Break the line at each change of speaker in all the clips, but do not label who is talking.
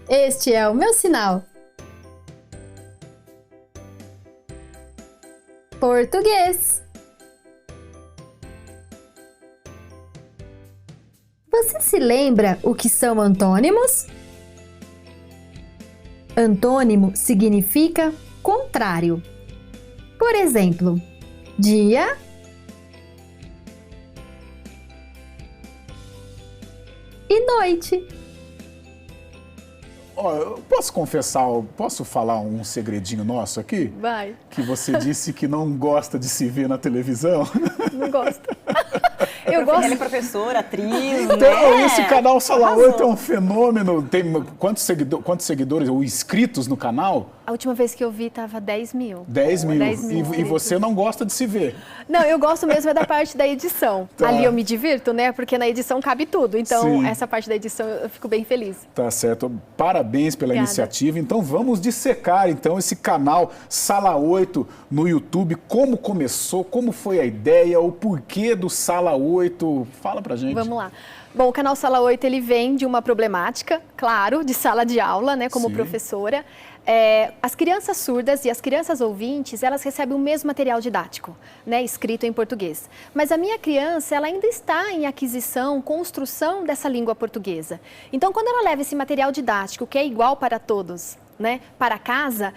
Este é o meu sinal. Português. Você se lembra o que são antônimos? Antônimo significa contrário. Por exemplo, dia e noite.
Ó, eu posso confessar, posso falar um segredinho nosso aqui?
Vai.
Que você disse que não gosta de se ver na televisão.
Não gosto.
Eu gosto. Ela é professora, atriz,
Então,
né?
esse canal Sala
Arrasou.
8 é um fenômeno. Tem quantos seguidores ou inscritos no canal?
A última vez que eu vi tava 10 mil.
10 mil.
10 mil
E você não gosta de se ver.
Não, eu gosto mesmo é da parte da edição.
Tá.
Ali eu me divirto, né? Porque na edição cabe tudo. Então,
Sim.
essa parte da edição eu fico bem feliz.
Tá certo. Parabéns pela
Obrigada.
iniciativa. Então vamos dissecar então esse canal Sala 8 no YouTube. Como começou, como foi a ideia, o porquê do Sala 8. Fala pra gente.
Vamos lá. Bom, o canal Sala 8, ele vem de uma problemática, claro, de sala de aula, né, como
Sim.
professora. As crianças surdas e as crianças ouvintes, elas recebem o mesmo material didático, né, escrito em português. Mas a minha criança, ela ainda está em aquisição, construção dessa língua portuguesa. Então, quando ela leva esse material didático, que é igual para todos, né, para casa,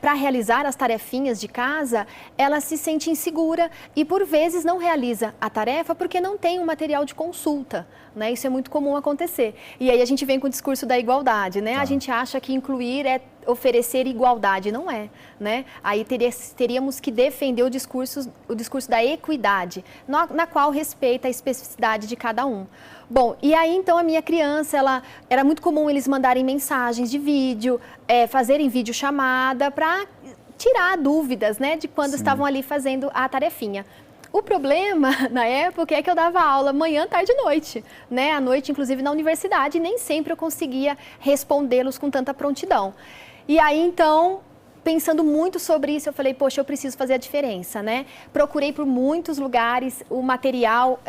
para realizar as tarefinhas de casa, ela se sente insegura e, por vezes, não realiza a tarefa porque não tem um material de consulta, né? Isso é muito comum acontecer. E aí a gente vem com o discurso da igualdade, né?
Tá.
A gente acha que incluir é oferecer igualdade, não é, né? Aí teríamos que defender o discurso da equidade, na qual respeita a especificidade de cada um. Bom, e aí então a minha criança, era muito comum eles mandarem mensagens de vídeo, fazerem videochamada para tirar dúvidas, né, de quando
Sim.
estavam ali fazendo a tarefinha. O problema, na época, é que eu dava aula manhã, tarde e noite, né, à noite, inclusive na universidade, e nem sempre eu conseguia respondê-los com tanta prontidão. E aí, então, pensando muito sobre isso, eu falei, poxa, eu preciso fazer a diferença, né? Procurei por muitos lugares um material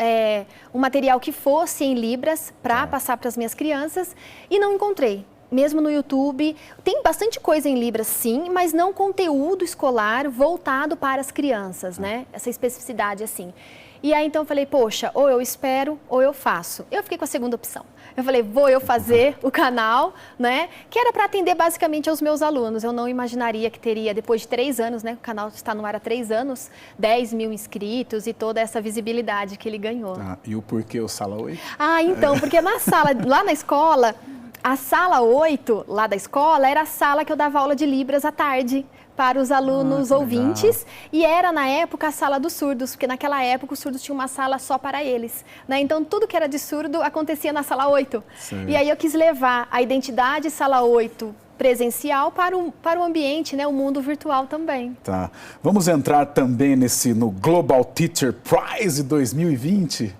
que fosse em Libras para passar para as minhas crianças e não encontrei. Mesmo no YouTube, tem bastante coisa em Libras, sim, mas não conteúdo escolar voltado para as crianças, né? Essa especificidade, assim. E aí, então, eu falei, poxa, ou eu espero ou eu faço. Eu fiquei com a segunda opção. Eu falei, vou eu fazer o canal, né? Que era para atender basicamente aos meus alunos. Eu não imaginaria que teria, depois de 3 anos, né? O canal está no ar há 3 anos, 10 mil inscritos e toda essa visibilidade que ele ganhou.
Tá. E o porquê o Sala 8?
Ah, então, porque na sala, lá na escola, a sala 8, lá da escola, era a sala que eu dava aula de Libras à tarde para os alunos
que
ouvintes, e era na época a sala dos surdos, porque naquela época os surdos tinham uma sala só para eles, né? Então tudo que era de surdo acontecia na sala 8.
Sim.
E aí eu quis levar a identidade sala 8 presencial para o ambiente, né? O mundo virtual também.
Tá. Vamos entrar também no Global Teacher Prize 2020.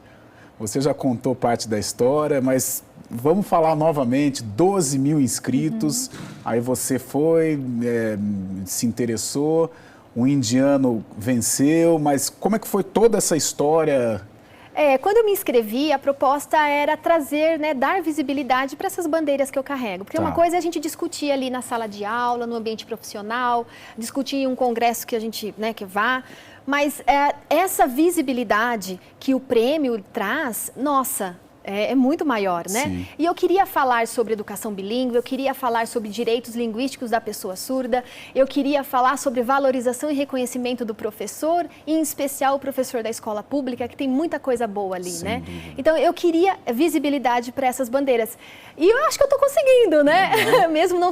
Você já contou parte da história, mas vamos falar novamente, 12 mil inscritos, aí você foi, se interessou, um indiano venceu, mas como é que foi toda essa história?
Quando eu me inscrevi, a proposta era trazer, né, dar visibilidade para essas bandeiras que eu carrego. Porque uma coisa é a gente discutir ali na sala de aula, no ambiente profissional, discutir em um congresso que a gente, né, que vá. Mas essa visibilidade que o prêmio traz, nossa, é muito maior, né?
Sim.
E eu queria falar sobre educação bilíngue, eu queria falar sobre direitos linguísticos da pessoa surda, eu queria falar sobre valorização e reconhecimento do professor, e em especial o professor da escola pública, que tem muita coisa boa ali,
Sem
né?
dúvida.
Então, eu queria visibilidade para essas bandeiras. E eu acho que eu estou conseguindo, né? Mesmo não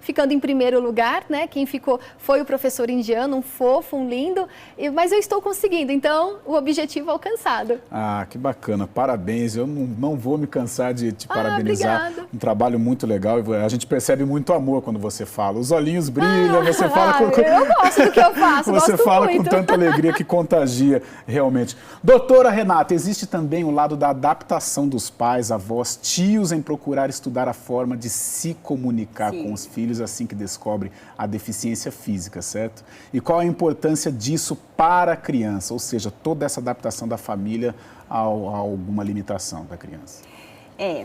ficando em primeiro lugar, né? Quem ficou foi o professor indiano, um fofo, um lindo, mas eu estou conseguindo. Então, o objetivo alcançado.
Ah, que bacana, parabéns. Eu não vou me cansar de te parabenizar.
Obrigada.
Um trabalho muito legal. A gente percebe muito amor quando você fala. Os olhinhos brilham, você fala com...
Eu gosto do que eu faço,
Você
gosto
fala
muito.
com tanta alegria que contagia, realmente. Doutora Renata, existe também o lado da adaptação dos pais, avós, tios em procurar estudar a forma de se comunicar
Sim.
com os filhos assim que descobre a deficiência física, certo? E qual a importância disso para a criança? Ou seja, toda essa adaptação da família a alguma limitação da criança.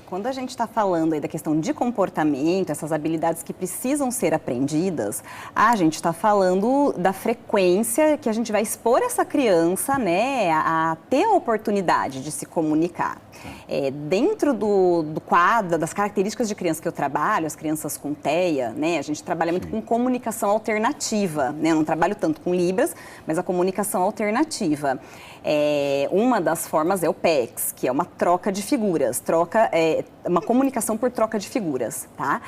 Quando a gente está falando aí da questão de comportamento, essas habilidades que precisam ser aprendidas, a gente está falando da frequência que a gente vai expor essa criança, né, a ter a oportunidade de se comunicar. Dentro do quadro, das características de criança que eu trabalho, as crianças com TEA, né, a gente trabalha muito com comunicação alternativa, né, eu não trabalho tanto com Libras, mas a comunicação alternativa. Uma das formas é o PECS, que é uma troca de figuras, uma comunicação por troca de figuras, tá?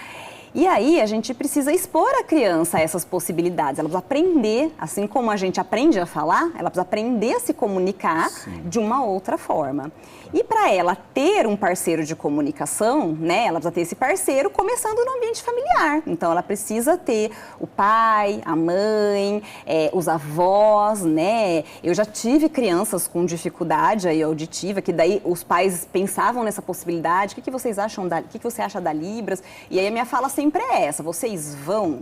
E aí a gente precisa expor a criança a essas possibilidades, ela precisa aprender, assim como a gente aprende a falar, ela precisa aprender a se comunicar de uma outra forma. E para ela ter um parceiro de comunicação, né, ela precisa ter esse parceiro começando no ambiente familiar. Então ela precisa ter o pai, a mãe, os avós, né? Eu já tive crianças com dificuldade aí auditiva, que daí os pais pensavam nessa possibilidade, o que vocês acham o que você acha da Libras? E aí a minha fala sempre é essa, vocês vão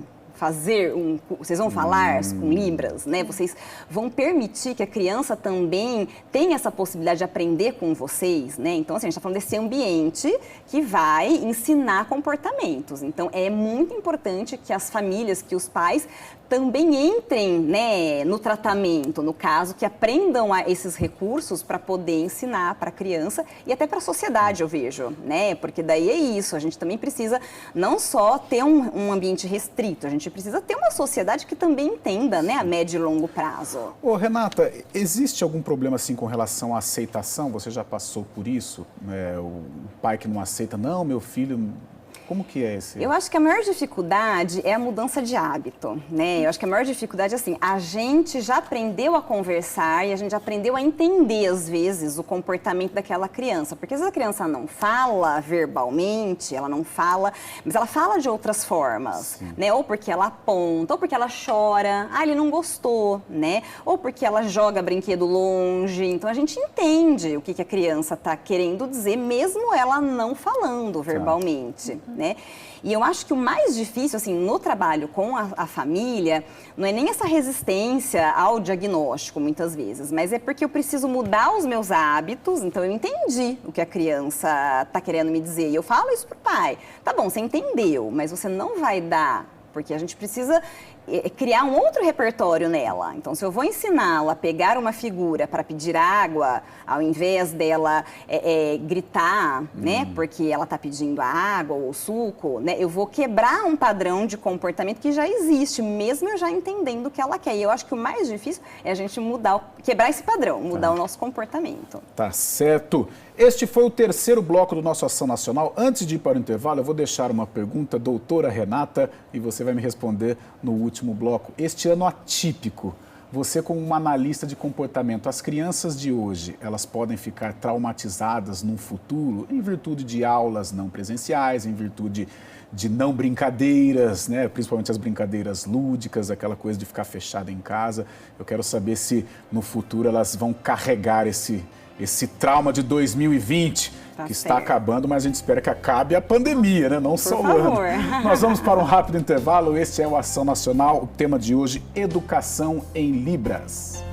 vocês vão falar com Libras, né? Vocês vão permitir que a criança também tenha essa possibilidade de aprender com vocês, né? Então, assim, a gente está falando desse ambiente que vai ensinar comportamentos. Então, é muito importante que as famílias, que os pais também entrem, né, no tratamento, no caso, que aprendam esses recursos para poder ensinar para a criança e até para a sociedade, eu vejo, né? Porque daí é isso, a gente também precisa não só ter um ambiente restrito, a gente precisa ter uma sociedade que também entenda, né, a médio e longo prazo.
Ô, Renata, existe algum problema assim com relação à aceitação? Você já passou por isso? O pai que não aceita, não, meu filho... Como que é esse?
Eu acho que a maior dificuldade é a mudança de hábito, né? Eu acho que a maior dificuldade é assim, a gente já aprendeu a conversar e a gente já aprendeu a entender, às vezes, o comportamento daquela criança. Porque às vezes a criança não fala verbalmente, ela não fala, mas ela fala de outras formas, né? Ou porque ela aponta, ou porque ela chora, ele não gostou, né? Ou porque ela joga brinquedo longe. Então a gente entende o que a criança está querendo dizer, mesmo ela não falando verbalmente. Né? E eu acho que o mais difícil, assim, no trabalho com a família, não é nem essa resistência ao diagnóstico, muitas vezes, mas é porque eu preciso mudar os meus hábitos, então eu entendi o que a criança está querendo me dizer, e eu falo isso pro pai. Tá bom, você entendeu, mas você não vai dar, porque a gente precisa criar um outro repertório nela. Então, se eu vou ensiná-la a pegar uma figura para pedir água, ao invés dela gritar, né, porque ela está pedindo a água ou o suco, né, eu vou quebrar um padrão de comportamento que já existe, mesmo eu já entendendo o que ela quer. E eu acho que o mais difícil é a gente quebrar esse padrão, mudar o nosso comportamento.
Tá certo. Este foi o terceiro bloco do nosso Ação Nacional. Antes de ir para o intervalo, eu vou deixar uma pergunta, doutora Renata, e você vai me responder no último bloco. Este ano atípico, você como uma analista de comportamento, as crianças de hoje, elas podem ficar traumatizadas num futuro em virtude de aulas não presenciais, em virtude de não brincadeiras, né? Principalmente as brincadeiras lúdicas, aquela coisa de ficar fechada em casa. Eu quero saber se no futuro elas vão carregar esse trauma de 2020, que está acabando, mas a gente espera que acabe a pandemia, né? Não só o ano. Nós vamos para um rápido intervalo. Este é o Ação Nacional. O tema de hoje, educação em Libras.